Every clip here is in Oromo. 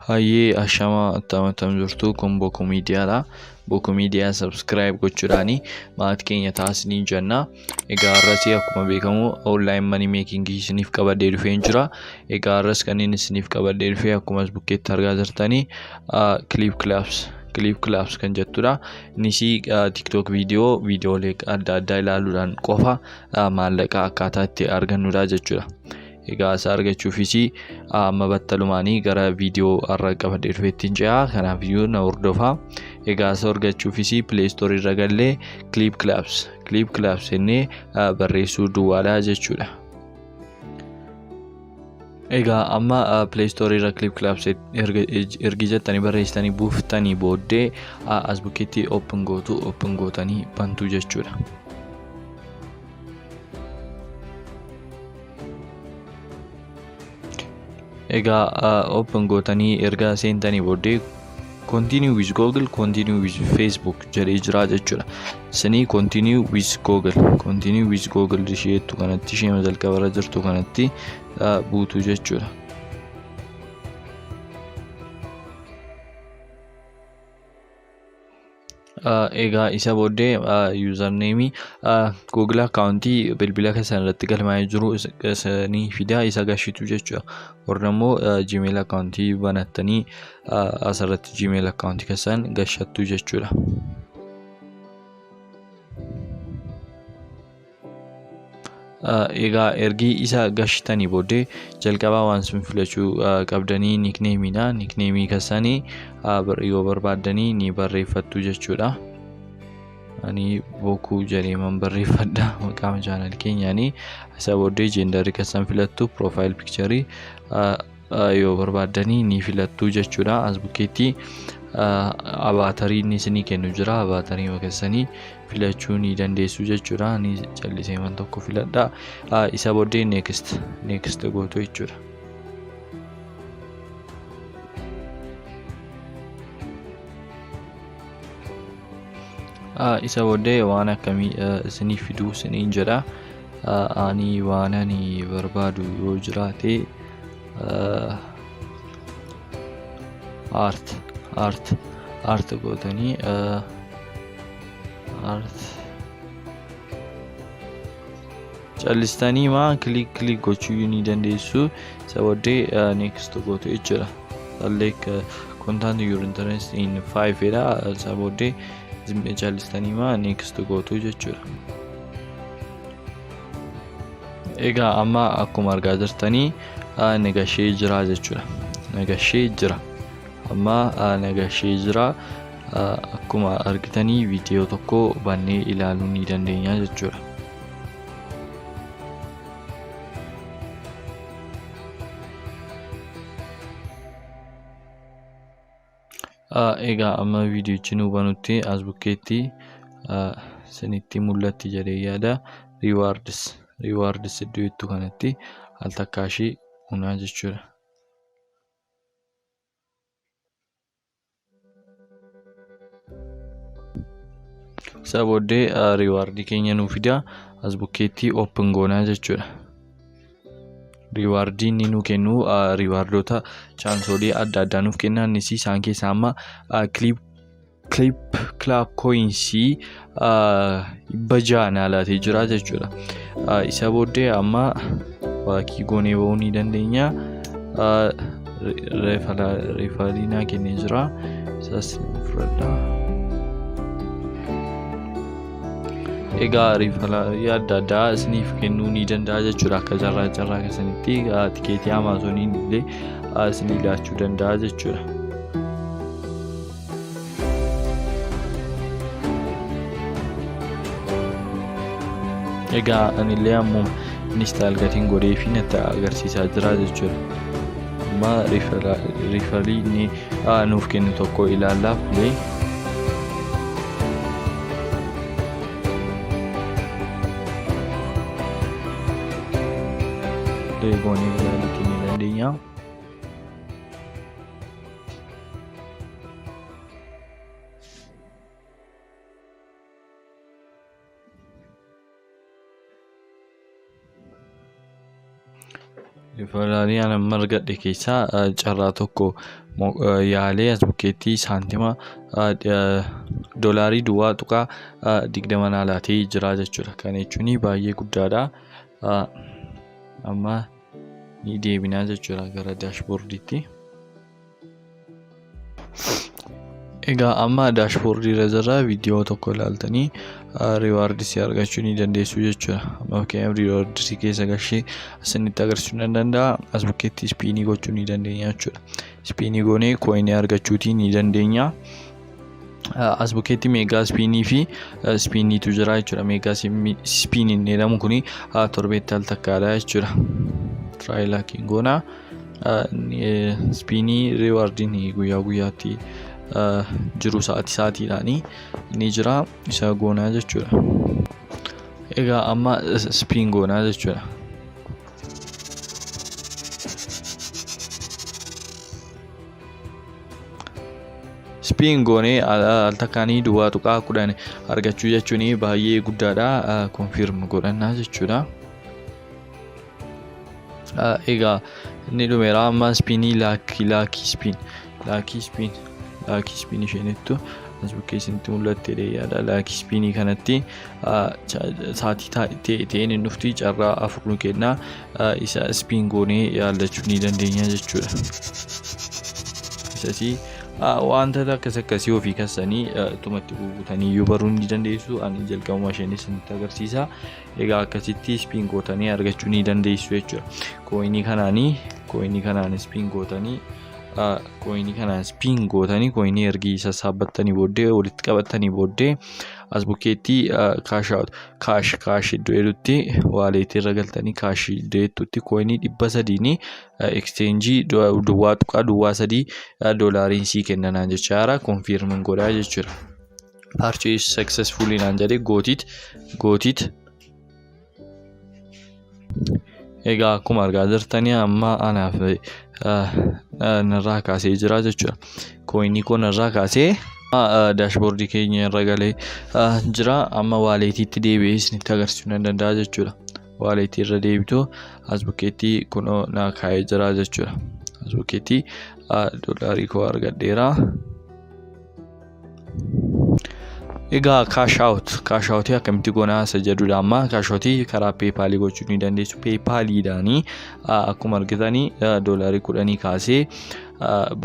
Hayyee ashama attamatam jirtu kun Boku Miidiyaadha. Boku Miidiyaa subscribe gochuudhaani maatii keenya taasisanii jenna. Egaa har'asii akkuma beekamu online money making isiniif qabadee dhufee jira. Egaa har'as kanneen isiniif qabadee dhufee akkuma bukkeetti argaa jirtanii clip claps kan jettudha. Innis TikTok viidiyoolee adda addaa ilaaluudhaan qofa maallaqa akkaataa itti argannudha jechuudha. Egaa isa argachuufis amma battalumaanii gara viidiyoo har'a qabadee dhufeetti jira. Kanaafiyyuu na hordofaa. Egaa isa argachuufis Play Store irra gallee clip claps jennee barreessuu duwwaadha jechuudha. Egaa amma Play Store irra clip claps ergi jettanii barreessitanii buuftanii booddee as bukkeetti open gootanii bantuu jechuudha. Egaa open gootanii erga seentanii booddee continue with Google, continue with Facebook jedhee jira jechuudha. Isinii continue with Google isheettu kanatti ishee jalqaba irra jirtu kanatti buutu jechuudha. Egaa isa booddee username Google accountii bilbila keessan irratti galmaa'ee jiru isinii fidaa isa gashitu jechuudha. Warrammoo Gmail accountii banattanii asirratti Gmail accountii keessan gashattu jechuudha. Egaa ergi isa gashitanii booddee jalqabaa waan sun filachuu qabdanii nickname keessanii yoo barbaaddanii ni barreeffattu jechuudha. Ani Boku jedhee barreeffadha maqaa channel keenyaanii. Isa booddee gender keessan filattu profile picture yoo barbaaddanii ni filattu jechuudha. As bukkeetti abaatariin isinii kennu jira. Abaatarii keessanii filachuu ni dandeessu jechuudha. Ani callisee man tokko filadha. Isa booddee next gootu jechuudha. Isa booddee waan akkamii isiniif fiduu isiniin jedha. Ani waan ani barbaadu yoo jiraate art gootanii callistanii click gochuu ni dandeessu. Isa booddee next gootu jechuudha. Like content your interest in 5 edha. Isa booddee callistanii next gootu jechuudha. Egaa amma akkuma argaa jirtanii nagashee jira jechuudha. Nagashee jira. Akkuma argitanii viidiyoo tokko bannee ilaaluu ni dandeenya jechuudha. Egaa amma viidiyoochi nu banutti as bukkeetti isinitti mul'atti jedhee yaada. Rewards iddoo jettu kanatti al takkaashii hunaa jechuudha. Isa booddee rewardii keenya nuuf fida. As bukkeetti open goonaa jechuudha. Rewardii ni nu kennu rewardota chaansolii adda addaa nuuf kennan isaan keessaa amma clip clap coins bajana laatee jira jechuudha. Isa booddee amma baakii goonee ba'uu ni dandeenya. Reefaliinaa kennee jira. Isas fudhadha. Egaa reefalii adda addaa isiniif kennuu ni danda'a jechuudha. Akka carraa keessanitti tikeetii Amaazoniin illee isinii laachuu danda'a jechuudha. Egaa anillee ammoo install gatiin godhee fi natti agarsiisaa jira jechuudha. Amma reefalii inni nuuf kennu tokko ilaallaa fulee. Goonee ilaaluu ni dandeenya. Riifalii ana margadhe keessaa carraa tokko yaalee as bukkeetti saantima doolaarii duwwaa tuqaa 20 naa laatee jira jechuudha. Kana jechuun baay'ee guddaadha. Amma ni deebinaa jechuudha gara daashboordiitti. Egaa amma daashboordii irra jirra. Viidiyoo tokko ilaaltanii riiwaardisii argachuu ni dandeessu jechuudha. Amma fakkeenyaaf riiwaardisii keessa gashee asinitti agarsiisuu ni danda'a. As bukkeetti ispiinii gochuu ni dandeenya jechuudha. Ispiinii goonee kooyinii argachuutii ni dandeenya. As bukkeetti meegaa ispiinii fi ispiiniitu jira jechuudha. Meegaa ispiiniin jedhamu kuni torbeetti al takkaadha jechuudha. Tiraayilaakiin goona. Ispiinii riiwaardiin guyyaa guyyaatti jiru sa'aatiidhaanii ni jira. Isa goonaa jechuudha. Egaa amma ispiin goonaa jechuudha. Ispiin goonee al takkaanii duwwaa tuqaa 10 argachuu jechuun baay'ee guddaadha. Konfirm godhannaa jechuudha. Egaa inni dhumeera. Amma ispiinii laakii ispiin isheenittu as bukkeessinitti mul'attee yaada. Laakii ispiinii kanatti sa'aatii ta'een hin dhufti. Carraa 4 nu kenna. Isa ispiin goonee yaallachuu ni dandeenya jechuudha. Isasi wantoota akkasii ofii keessanii tumatti guutanii yoo baruu ni dandeessu. Ani jalqabuma isheenis isinitti agarsiisa. Egaa akkasitti ispiin gootanii argachuu ni dandeessu jechuudha. Kooyinii kanaan ispiin gootanii kooyinii ergi sassaabbattanii booddee walitti qabattanii booddee as bukkeetti kaash iddoo jedhutti waaleetii irra galtanii kaash iddoo jedhutti kooyinii 300 eksteenjii duwwaa tuqaa duwwaa 3 doolaariin sii kennanaan jechaara. Konfirmin godhaa jechuudha. Purchase successfully naan jedhee gootit. Egaa akkuma argaa jirtanii amma anaaf narraa kaasee jira jechuudha. Kooyinii kun narraa kaasee daashboordii keenya irra galee jira. Amma waaleetiitti deebi'ee isinitti agarsiisuu ni danda'a jechuudha. Waaleetii irra deebitu as bukkeetti kunoo naa kaa'ee jira jechuudha. As bukkeetti doolaarii koo argadheera. Egaa kaashaawutii akkamitti goonaa isa jedhudha. Amma kaashaawutii karaa peepaalii gochuu ni dandeessu. Peepaaliidhaanii akkuma argitanii doolaarii 10 kaasee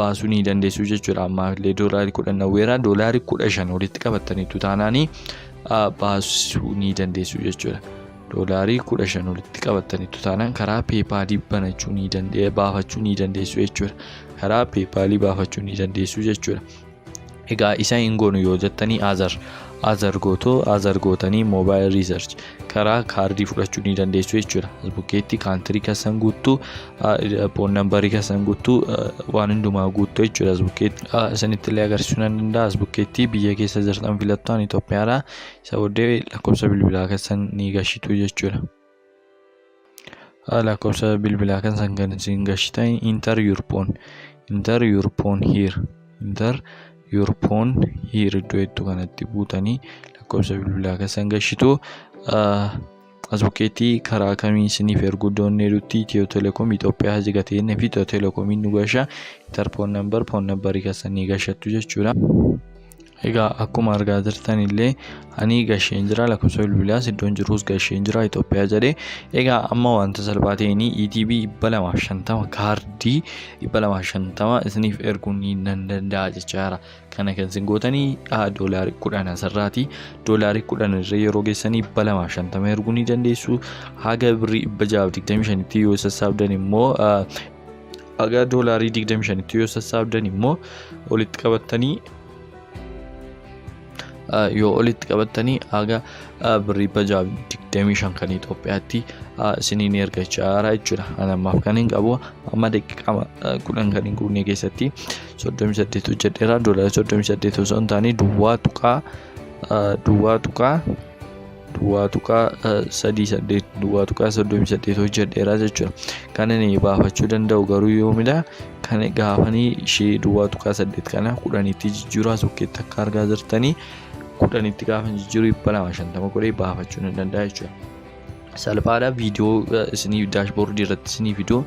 baasuu ni dandeessu jechuudha. Amma illee doolaarii 10 nawweera. Doolaarii 15 walitti qabattaniitu taanaanii baasuu ni dandeessu jechuudha. Doolaarii 15 walitti qabattaniitu taanaan karaa peepaalii baafachuu ni dandeessu jechuudha. Karaa peepaalii baafachuu ni dandeessu jechuudha. Egaa isa hin goonu yoo jettanii azar gootanii mobile research karaa kaardii fudhachuu ni dandeessu jechuudha. As bukkeetti kaantirii keessan guuttuu foon nambarii keessan guuttuu waan hundumaa guuttuu jechuudha. As bukkeetti isinitti illee agarsiisuu ni danda'a. As bukkeetti biyya keessa jirtan filattaan Itoophiyaadha. Isa booddee lakkoofsa bilbilaa keessan ni gashitu jechuudha. Lakkoofsa bilbilaa keessan kan isin gashitan enter your phone here iddoo hedduu kanatti buutanii lakkoofsa bilbilaa keessan gashitu. As bukkeetti karaa kamii isiniif erguu doonneerutti Itiyoo Telekoom Itoophiyaa jigateen fi Itiyoo Telekoomiin nu gasha. Foon nambarii keessan ni gashattu jechuudha. Egaa akkuma argaa jirtan illee ani gasheen jira. Lakkoofsa bilbilaas iddoon jiruus gasheen jira Itoophiyaa jedhee. Egaa amma wanta salphaa ta'een ETB 250 kaardii 250 isiniif erguun ni danda'a jechaara. Kana kan isin gootanii doolaarii 10 asirraati. Doolaarii 10 irra yeroo geessanii 250 erguu ni dandeessu. Haga birrii 625 yoo sassaabdan immoo haga doolaarii 25 yoo sassaabdan immoo walitti qabattanii haga birrii 625 kan Itoophiyaatti isiniin ergachaa jechuudha. Anammaaf kan hin qabu amma daqiiqaa 10 kan hin guunne keessatti 38 hojjedheera. Doolaarii 38 osoo hin taane duwwaa tuqaa 38 hojjedheera jechuudha. Kan inni baafachuu danda'u garuu yoomidha. Kan gaafanii ishee duwwaa tuqaa 8 kana 10tti jijjiiruu as bukkeetti akka argaa jirtanii 10tti gaafa jijjiiruu 250 godhee baafachuu ni danda'a jechuudha. salphaadha. Viidiyoo isinii daashboordii irratti isinii fiduu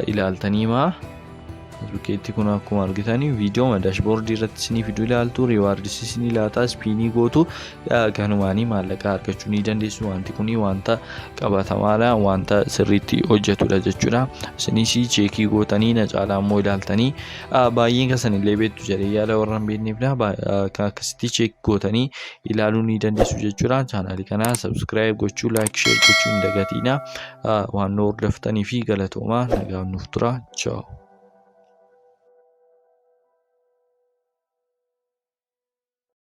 ilaaltanii bukkeetti kun akkuma argitanii viidiyoo daashboordii irratti isinii fiduu ilaaltu riwaardis isinii laata spiinii gootu kanumaanii maallaqa argachuu ni dandeessu. Wanti kun wanta qabatamaadha, wanta sirriitti hojjetudha jechuudha. Isinis cheekii gootanii na caalaa immoo ilaaltanii baay'een keessanillee beektu jedhee yaada warra hin beekneefidha. Akkasitti cheekii gootanii ilaaluu ni dandeessu jechuudha. Chaanaalii kana subscribe gochuu, like, share gochuu hin dagatinaa. Waan nu hordoftanii fi galatoomaa nagaan nuuf tura. Ciao.